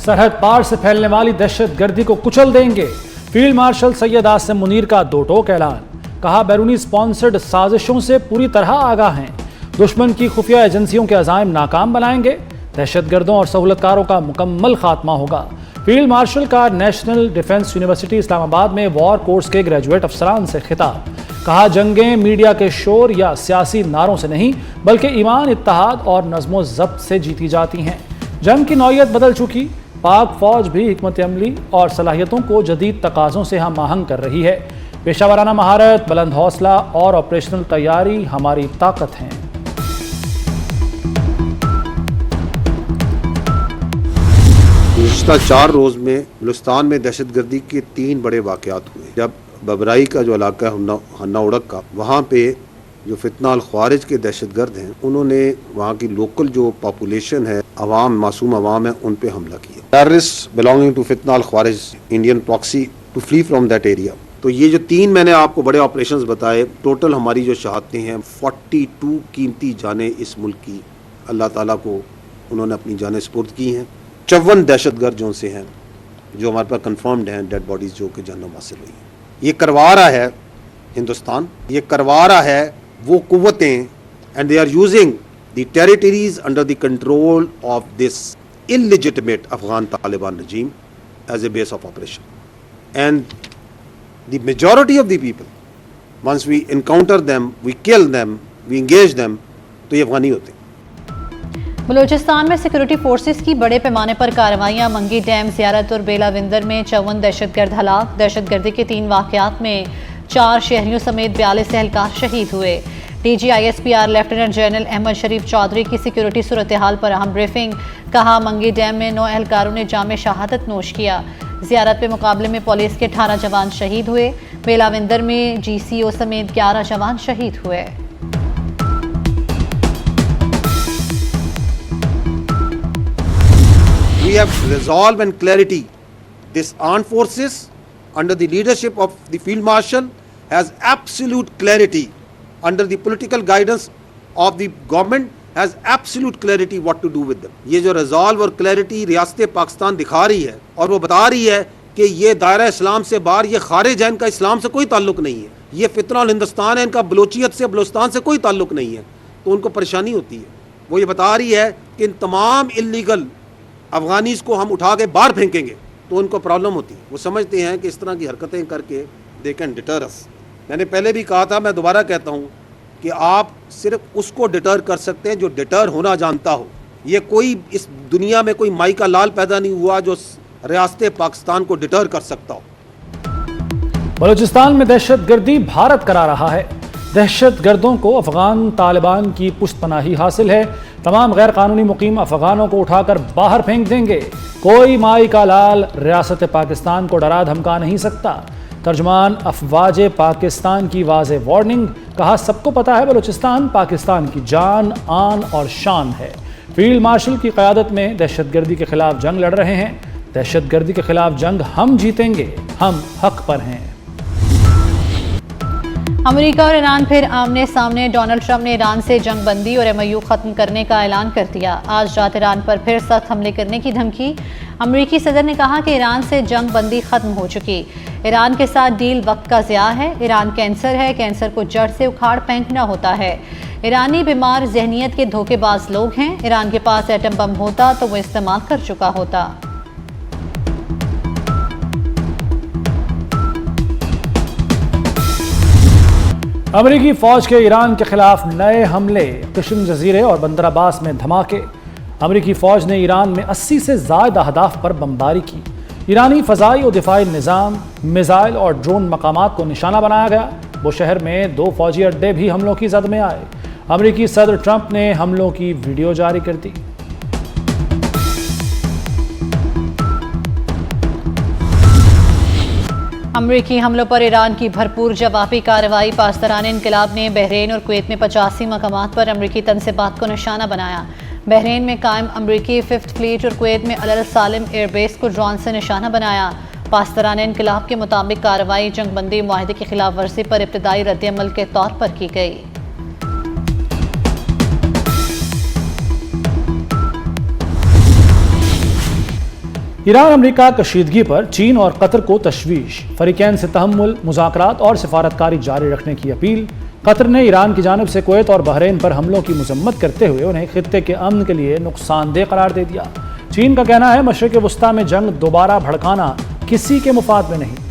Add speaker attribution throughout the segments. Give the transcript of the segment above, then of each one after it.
Speaker 1: सरहद पार से फैलने वाली दहशत गर्दी को कुचल देंगे। फील्ड मार्शल सैयद आसिम मुनीर का दो टोक ऐलान। कहा, बैरूनी स्पॉन्सर्ड साजिशों से पूरी तरह आगाह हैं। दुश्मन की खुफिया एजेंसियों के अज़ाइम नाकाम बनाएंगे। दहशतगर्दों और सहूलतकारों का मुकम्मल खात्मा होगा। फील्ड मार्शल का नेशनल डिफेंस यूनिवर्सिटी इस्लामाबाद में वॉर कोर्स के ग्रेजुएट अफसरान से खिताब। कहा, जंगें मीडिया के शोर या सियासी नारों से नहीं बल्कि ईमान, इत्तेहाद और नज़्मो ज़ब्त से जीती जाती हैं। जंग की नौइयत बदल चुकी। पाक फौज भी हिकमत अमली और सलाहियतों को जदीद तकाज़ों से हम आहंग कर रही है। पेशावराना महारत, बुलंद हौसला और ऑपरेशनल तैयारी हमारी ताकत हैं।
Speaker 2: पिछला 4 रोज़ में बलूचिस्तान में दहशतगर्दी के 3 बड़े वाक़यात हुए। जब बबराई का जो इलाका है हन्ना उड़क का, वहाँ पे जो फितना अल ख्वारिज के दहशतगर्द हैं, उन्होंने वहाँ की लोकल जो पॉपुलेशन है, अवाम, मासूम अवाम है, उन पे हमला किया। टेररिस्ट बिलोंगिंग टू फितना अल ख्वारिज Indian proxy to flee from that area. तो ये जो 3 मैंने आपको बड़े ऑपरेशंस बताए, टोटल हमारी जो शहादतें हैं 42 कीमती जानें इस मुल्क की अल्लाह ताला को उन्होंने अपनी जानें सुपुर्द की हैं। 54 दहशतगर्द जो से हैं जो हमारे पास कन्फर्म्ड हैं, डेड बॉडीज़ जो कि जानों हासिल हुई हैं। ये करवा रहा है हिंदुस्तान, ये करवा रहा है वो कुव्वतें, and they are using the territories under the control of this illegitimate Afghan Taliban regime as a base of operation. And the majority of the people, once we encounter them, we kill them, we engage them, तो ये अफगानी होते हैं।
Speaker 3: बलूचिस्तान में security forces की बड़े पैमाने पर कार्रवाइयाँ। मंगी डैम, ज़ियारत और बेलाविंदर में 54 दहशतगर्द हलाक। दहशतगर्दी के 3 वाक़यात में 4 शहरियों समेत 42 एहलकार शहीद हुए। DGISPR लेफ्टिनेंट जनरल अहमद शरीफ चौधरी की सिक्योरिटी सूरत हाल पर अहम ब्रीफिंग। कहा, मंगी डैम में 9 एहलकारों ने जाम शहादत नोश किया। ज़ियारत पे मुकाबले में पुलिस के 18 जवान शहीद हुए। बेलाविंदर में GCO समेत 11 जवान शहीद हुए।
Speaker 2: We have resolve and clarity. This armed forces under the leadership of the Field Marshal has absolute clarity. Under the political guidance of the government has absolute clarity what to do with them. ये जो resolve और clarity रियासत पाकिस्तान दिखा रही है और वो बता रही है कि ये दायरा इस्लाम से बाहर, ये खारिज है, इनका इस्लाम से कोई ताल्लुक नहीं है, ये फितना और हिंदुस्तान है, इनका बलोचियत से, बलूचिस्तान से कोई ताल्लुक नहीं है, तो उनको परेशानी होती है। वो ये बता रही है कि इन तमाम इलीगल अफगानीज को हम उठा के बाहर फेंकेंगे तो उनको प्रॉब्लम होती है। वो समझते हैं कि इस तरह की हरकतें करके दे कैन डिटर अस। मैंने पहले भी कहा था, मैं दोबारा कहता हूँ कि आप सिर्फ उसको डिटर कर सकते हैं जो डिटर होना जानता हो। ये कोई इस दुनिया में कोई माई का लाल पैदा नहीं हुआ जो रियासत पाकिस्तान को डिटर कर सकता हो।
Speaker 1: बलूचिस्तान में दहशत गर्दी भारत करा रहा है। दहशत गर्दों को अफगान तालिबान की पुष्तपनाही हासिल है। तमाम गैर कानूनी मुकीम अफगानों को उठाकर बाहर फेंक देंगे। कोई माई का लाल रियासत पाकिस्तान को डरा धमका नहीं सकता। तर्जुमान अफवाज पाकिस्तान की वाज़े वार्निंग। कहा, सबको पता है बलूचिस्तान पाकिस्तान की जान, आन और शान है। फील्ड मार्शल की क़यादत में दहशतगर्दी के खिलाफ जंग लड़ रहे हैं। दहशतगर्दी के खिलाफ जंग हम जीतेंगे, हम हक पर हैं।
Speaker 3: अमेरिका और ईरान फिर आमने सामने। डोनाल्ड ट्रंप ने ईरान से जंग बंदी और MOU ख़त्म करने का ऐलान कर दिया। आज रात ईरान पर फिर सख्त हमले करने की धमकी। अमेरिकी सदर ने कहा कि ईरान से जंग बंदी ख़त्म हो चुकी। ईरान के साथ डील वक्त का ज़िया है। ईरान कैंसर है, कैंसर को जड़ से उखाड़ फेंकना होता है। ईरानी बीमार जहनीत के धोखेबाज लोग हैं। ईरान के पास एटम बम होता तो वो इस्तेमाल कर चुका होता।
Speaker 1: अमेरिकी फौज के ईरान के खिलाफ नए हमले। किश्म जजीरे और बंदर अब्बास में धमाके। अमेरिकी फौज ने ईरान में 80 से ज़ायद अहदाफ पर बमबारी की। ईरानी फ़ज़ाई और दिफाई निज़ाम, मिज़ाइल और ड्रोन मकामात को निशाना बनाया गया। वो शहर में 2 फौजी अड्डे भी हमलों की जद में आए। अमेरिकी सदर ट्रंप ने हमलों की वीडियो जारी कर दी।
Speaker 3: अमरीकी हमलों पर ईरान की भरपूर जवाबी कार्रवाई। पासदारान इनकलाब ने बहरीन और कुवैत में 85 मकामात पर अमरीकी तनसीबात को निशाना बनाया। बहरीन में कायम अमरीकी 5th फ्लीट और कुवैत में अल सालिम एयरबेस को ड्रोन से निशाना बनाया। पासदारान इनकलाब के मुताबिक कार्रवाई जंगबंदी मुआहदे की खिलाफ वर्जी पर इब्तदाई रद्द-ए-अमल के तौर पर की गई।
Speaker 1: ایران امریکہ کشیدگی پر چین اور قطر کو تشویش، فریقین سے تحمل، مذاکرات اور سفارتکاری جاری رکھنے کی اپیل۔ قطر نے ایران کی جانب سے کویت اور بحرین پر حملوں کی مذمت کرتے ہوئے انہیں خطے کے امن کے لیے نقصان دہ قرار دے دیا۔ چین کا کہنا ہے مشرق وسطیٰ میں جنگ دوبارہ بھڑکانا کسی کے مفاد میں نہیں۔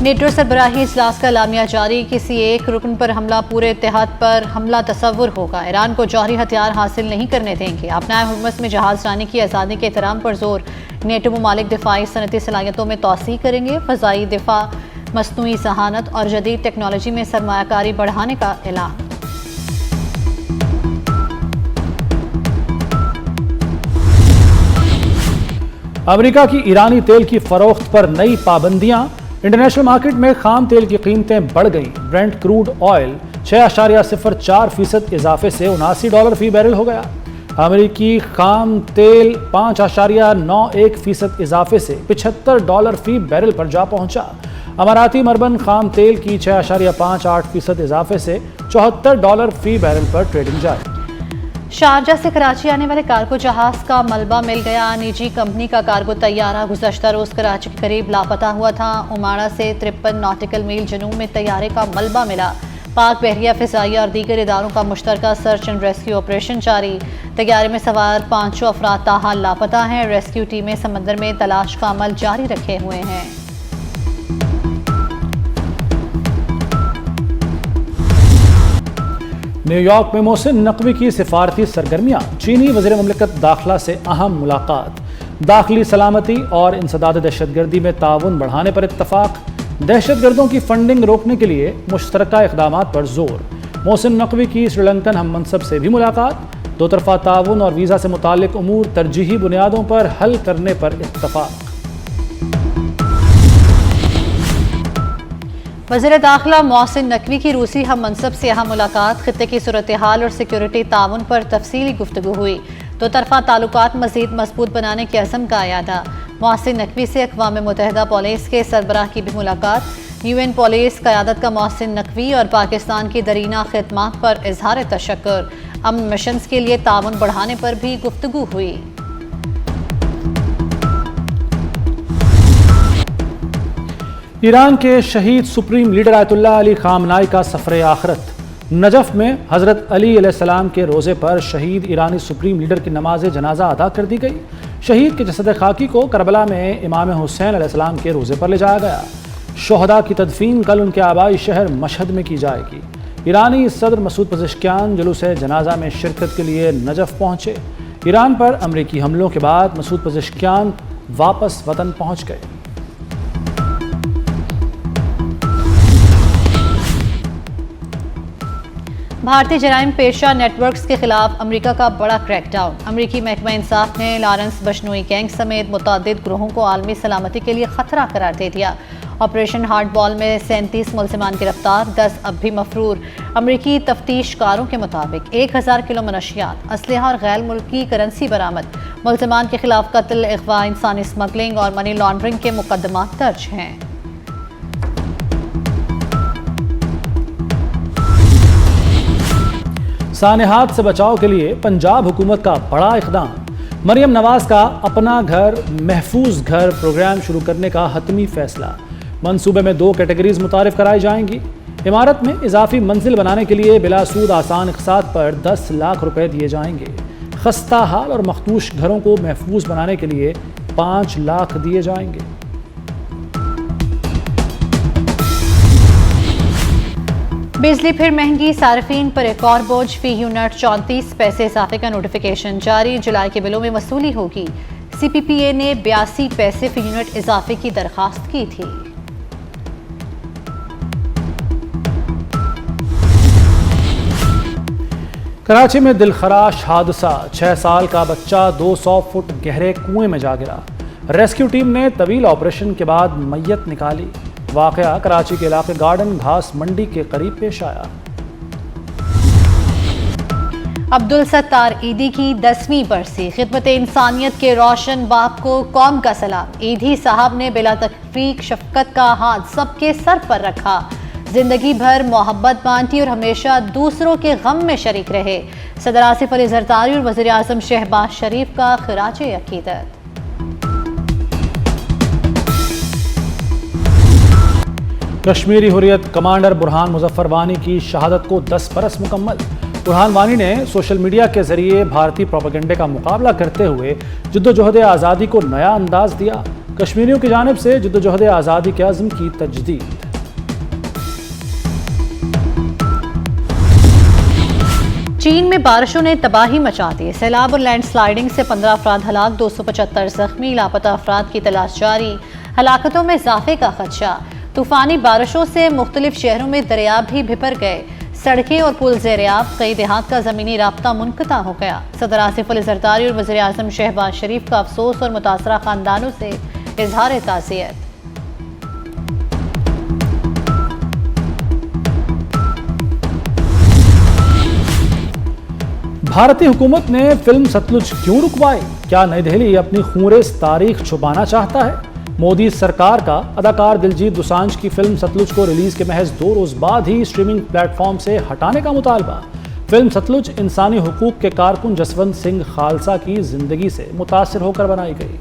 Speaker 3: نیٹو سربراہی اجلاس کا اعلامیہ جاری، کسی ایک رکن پر حملہ پورے اتحاد پر حملہ تصور ہوگا، ایران کو جوہری ہتھیار حاصل نہیں کرنے دیں گے، اپنائے حرمز میں جہاز لانے کی آزادی کے احترام پر زور، نیٹو ممالک دفاعی صنعتی صلاحیتوں میں توسیع کریں گے، فضائی دفاع، مصنوعی ذہانت اور جدید ٹیکنالوجی میں سرمایہ کاری بڑھانے کا اعلان۔
Speaker 1: امریکہ کی ایرانی تیل کی فروخت پر نئی پابندیاں، انٹرنیشنل مارکیٹ میں خام تیل کی قیمتیں بڑھ گئیں، برنٹ کروڈ آئل 6.04% اضافے سے $79 فی بیرل ہو گیا، امریکی خام تیل 5.91% اضافے سے $75 فی بیرل پر جا پہنچا، اماراتی مربن خام تیل کی 6.58% اضافے سے $74 فی بیرل پر ٹریڈنگ جاری۔
Speaker 3: شارجہ سے کراچی آنے والے کارگو جہاز کا ملبہ مل گیا، نجی کمپنی کا کارگو طیارہ گزشتہ روز کراچی کے قریب لاپتہ ہوا تھا، اماڑہ سے 53 ناٹیکل میل جنوب میں طیارے کا ملبہ ملا، پاک بحریہ فضائیہ اور دیگر اداروں کا مشترکہ سرچ اینڈ ریسکیو آپریشن جاری، طیارے میں سوار 5 افراد تاحال لاپتہ ہیں، ریسکیو ٹیمیں سمندر میں تلاش کا عمل جاری رکھے ہوئے ہیں۔
Speaker 1: نیو یارک میں محسن نقوی کی سفارتی سرگرمیاں، چینی وزیر مملکت داخلہ سے اہم ملاقات، داخلی سلامتی اور انسداد دہشت گردی میں تعاون بڑھانے پر اتفاق، دہشت گردوں کی فنڈنگ روکنے کے لیے مشترکہ اقدامات پر زور، محسن نقوی کی سری لنکن ہم منصب سے بھی ملاقات، دو طرفہ تعاون اور ویزا سے متعلق امور ترجیحی بنیادوں پر حل کرنے پر اتفاق۔
Speaker 3: وزیر داخلہ محسن نقوی کی روسی ہم منصب سے اہم ملاقات، خطے کی صورتحال اور سیکیورٹی تعاون پر تفصیلی گفتگو ہوئی، دو طرفہ تعلقات مزید مضبوط بنانے کے عزم کا اعادہ، محسن نقوی سے اقوام متحدہ پولیس کے سربراہ کی بھی ملاقات، UN پولیس قیادت کا محسن نقوی اور پاکستان کی درینہ خدمات پر اظہار تشکر، امن مشنز کے لیے تعاون بڑھانے پر بھی گفتگو ہوئی۔
Speaker 1: ایران کے شہید سپریم لیڈر آیت اللہ علی خامنائی کا سفر آخرت، نجف میں حضرت علی علیہ السلام کے روزے پر شہید ایرانی سپریم لیڈر کی نماز جنازہ ادا کر دی گئی، شہید کے جسد خاکی کو کربلا میں امام حسین علیہ السلام کے روزے پر لے جایا گیا، شہداء کی تدفین کل ان کے آبائی شہر مشہد میں کی جائے گی، ایرانی صدر مسعود پزشکیان جلوس جنازہ میں شرکت کے لیے نجف پہنچے، ایران پر امریکی حملوں کے بعد مسعود پزشکیان واپس وطن پہنچ گئے۔
Speaker 3: بھارتی جرائم پیشہ نیٹ ورکس کے خلاف امریکہ کا بڑا کریک ڈاؤن، امریکی محکمہ انصاف نے لارنس بشنوئی گینگ سمیت متعدد گروہوں کو عالمی سلامتی کے لیے خطرہ قرار دے دیا، آپریشن ہارڈ بال میں 37 ملزمان گرفتار، 10 اب بھی مفرور، امریکی تفتیش کاروں کے مطابق 1000 کلو منشیات، اسلحہ اور غیر ملکی کرنسی برآمد، ملزمان کے خلاف قتل، اغوا، انسانی اسمگلنگ اور منی لانڈرنگ کے مقدمات درج ہیں۔
Speaker 1: سانحات سے بچاؤ کے لیے پنجاب حکومت کا بڑا اقدام، مریم نواز کا اپنا گھر محفوظ گھر پروگرام شروع کرنے کا حتمی فیصلہ، منصوبے میں 2 کیٹیگریز متعارف کرائی جائیں گی، عمارت میں اضافی منزل بنانے کے لیے بلا سود آسان اقساط پر 10 لاکھ روپے دیے جائیں گے، خستہ حال اور مخدوش گھروں کو محفوظ بنانے کے لیے 5 لاکھ دیے جائیں گے۔
Speaker 3: بجلی پھر مہنگی، صارفین پر ایک اور بوجھ، فی یونٹ 34 پیسے اضافے کا نوٹیفیکیشن جاری، جولائی کے بلوں میں وصولی ہوگی، سی پی پی اے نے 82 پیسے فی یونٹ اضافے کی درخواست کی تھی۔
Speaker 1: کراچی میں دلخراش حادثہ، 6 سال کا بچہ 200 فٹ گہرے کنویں میں جا گرا، ریسکیو ٹیم نے طویل آپریشن کے بعد میت نکالی، واقعہ کراچی کے علاقے گارڈن گھاس منڈی کے قریب پیش آیا۔
Speaker 3: عبدالستار ایدھی کی 10ویں برسی، خدمت انسانیت کے روشن باپ کو قوم کا سلام، ایدھی صاحب نے بلا تفریق شفقت کا ہاتھ سب کے سر پر رکھا، जिंदगी भर मोहब्बत बांटी और हमेशा दूसरों के गम में शरीक रहे। सदर आसिफ अली जरदारी और वज़ीर आज़म शहबाज शरीफ का खिराजे अकीदत।
Speaker 1: कश्मीरी हुर्रियत कमांडर बुरहान मुजफ्फर वानी की शहादत को 10 बरस मुकम्मल। बुरहान वानी ने सोशल मीडिया के जरिए भारतीय प्रोपेगेंडे का मुकाबला करते हुए जद्दोजहद आज़ादी को नया अंदाज दिया। कश्मीरियों की जानिब से जद्दोजहद आज़ादी के अज़्म की तजदीद।
Speaker 3: चीन में बारिशों ने तबाही मचा दी। सैलाब और लैंड स्लाइडिंग से 15 अफराद हलाक, 275 जख्मी, लापता अफराद की तलाश जारी। हलाकतों में इजाफे का खदशा। तूफानी बारिशों से मुख्तलिफ शहरों में दरिया भी भिपर गए। सड़कें और पुल ज़ेर-ए-आब, कई देहात का ज़मीनी राब्ता मुनक़ता हो गया। सदर आसिफ अली ज़रदारी और वज़ीर आज़म शहबाज शरीफ का अफसोस और मुतासरा ख़ानदानों से इज़हार ताज़ियत।
Speaker 1: भारतीय हुकूमत ने फिल्म सतलुज क्यों रुकवाई? क्या नई दिल्ली अपनी खूंरेज़ तारीख छुपाना चाहता है? मोदी सरकार का अदाकार दिलजीत दोसांझ की फिल्म सतलुज को रिलीज के महज 2 रोज बाद ही स्ट्रीमिंग प्लेटफॉर्म से हटाने का मुतालबा। फिल्म सतलुज इंसानी हुकूक के कारकुन जसवंत सिंह खालसा की जिंदगी से मुतासिर होकर बनाई गई।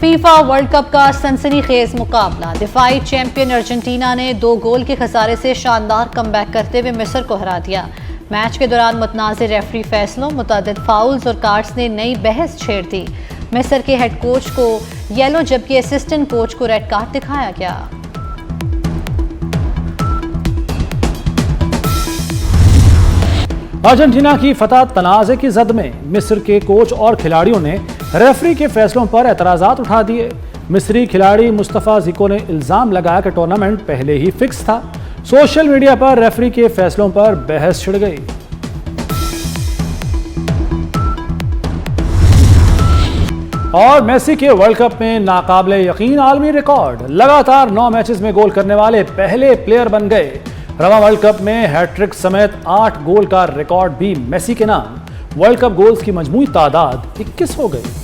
Speaker 3: फीफा वर्ल्ड कप का सनसनीखेज मुकाबला। दिफाई चैंपियन अर्जेंटीना ने 2 गोल के खसारे से शानदार कमबैक करते हुए मिस्र को हरा दिया। मैच के दौरान मुतनाज़िर रेफरी फैसलों, मुतअद्दिद फाउल्स और कार्ड्स ने नई बहस छेड़ दी। मिस्र के हेड कोच को येलो जबकि असिस्टेंट कोच को रेड कार्ड दिखाया गया।
Speaker 1: अर्जेंटीना की फतह तनाज़े की जद में मिस्र के कोच और खिलाड़ियों ने रेफरी के फैसलों पर एतराज़ात उठा दिए। मिस्री खिलाड़ी मुस्तफ़ा ज़िको ने इल्ज़ाम लगाया कि टूर्नामेंट पहले ही फिक्स था। सोशल मीडिया पर रेफरी के फैसलों पर बहस छिड़ गई। और मेसी के वर्ल्ड कप में नाकाबिले यकीन आलमी रिकॉर्ड। लगातार 9 मैचेस में गोल करने वाले पहले प्लेयर बन गए। रवा वर्ल्ड कप में हैट्रिक समेत 8 गोल का रिकॉर्ड भी मेसी के नाम। वर्ल्ड कप गोल्स की मजमूई तादाद 21 हो गई।